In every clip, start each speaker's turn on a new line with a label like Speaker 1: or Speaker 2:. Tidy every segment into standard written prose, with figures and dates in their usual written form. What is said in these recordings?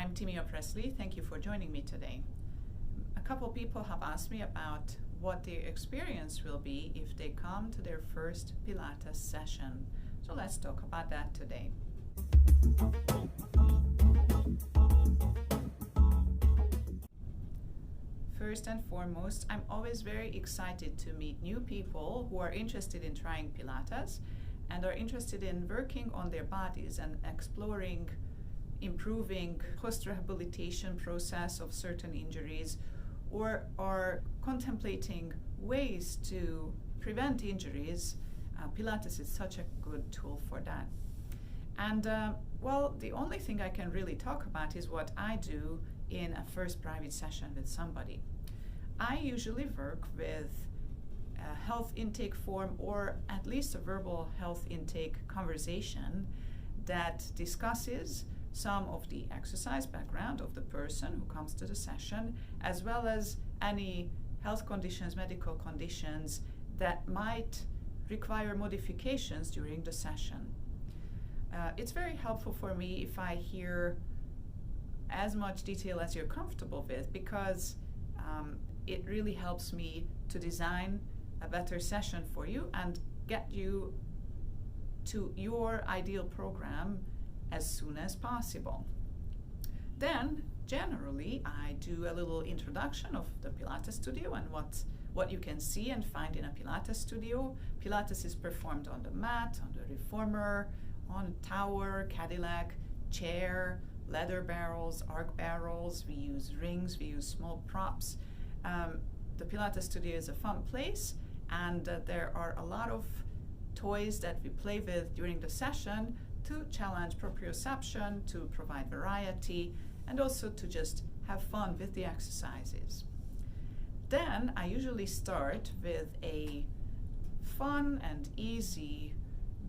Speaker 1: I'm Timea Presley. Thank you for joining me today. A couple people have asked me about what their experience will be if they come to their first Pilates session. So let's talk about that today. First and foremost, I'm always very excited to meet new people who are interested in trying Pilates and are interested in working on their bodies and exploring improving post-rehabilitation process of certain injuries, or are contemplating ways to prevent injuries. Pilates is such a good tool for that. And well, the only thing I can really talk about is what I do in a first private session with somebody. I usually work with a health intake form, or at least a verbal health intake conversation that discusses some of the exercise background of the person who comes to the session, as well as any health conditions, medical conditions that might require modifications during the session. It's very helpful for me if I hear as much detail as you're comfortable with, because it really helps me to design a better session for you and get you to your ideal program as soon as possible. Then, generally, I do a little introduction of the Pilates Studio and what you can see and find in a Pilates Studio. Pilates is performed on the mat, on the reformer, on tower, Cadillac, chair, leather barrels, arc barrels. We use rings, we use small props. The Pilates Studio is a fun place, and there are a lot of toys that we play with during the session to challenge proprioception, to provide variety, and also to just have fun with the exercises. Then I usually start with a fun and easy,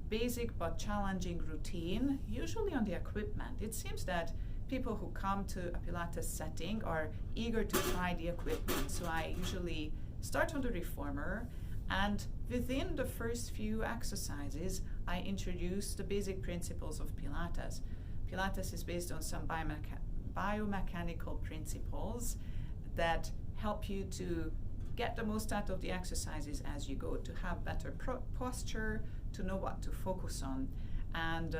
Speaker 1: basic but challenging routine, usually on the equipment. It seems that people who come to a Pilates setting are eager to try the equipment, so I usually start on the reformer, and within the first few exercises, I introduce the basic principles of Pilates. Pilates is based on some biomechanical principles that help you to get the most out of the exercises as you go, to have better posture, to know what to focus on. And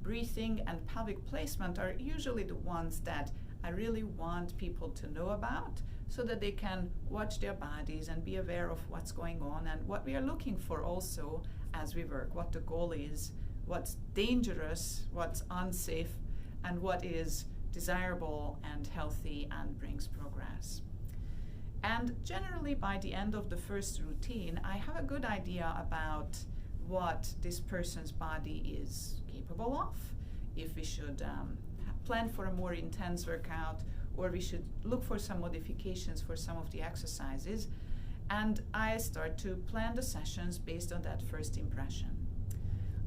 Speaker 1: breathing and pelvic placement are usually the ones that I really want people to know about, so that they can watch their bodies and be aware of what's going on and what we are looking for also as we work, what the goal is, what's dangerous, what's unsafe, and what is desirable and healthy and brings progress. And generally by the end of the first routine, I have a good idea about what this person's body is capable of, if we should plan for a more intense workout, or we should look for some modifications for some of the exercises. And I start to plan the sessions based on that first impression.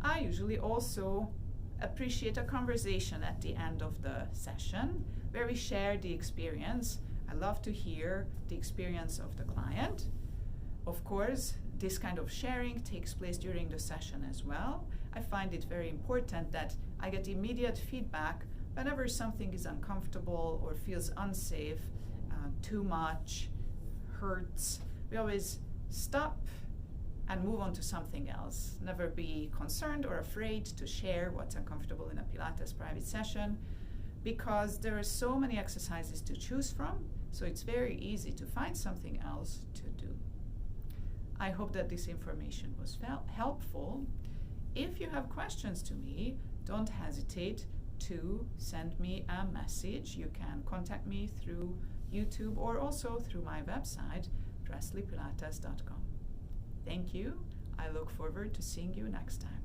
Speaker 1: I usually also appreciate a conversation at the end of the session where we share the experience. I love to hear the experience of the client. Of course, this kind of sharing takes place during the session as well. I find it very important that I get immediate feedback whenever something is uncomfortable or feels unsafe, too much, hurts. We always stop and move on to something else. Never be concerned or afraid to share what's uncomfortable in a Pilates private session, because there are so many exercises to choose from, so it's very easy to find something else to do. I hope that this information was helpful. If you have questions to me, don't hesitate to send me a message. You can contact me through YouTube or also through my website, presleypilates.com. Thank you. I look forward to seeing you next time.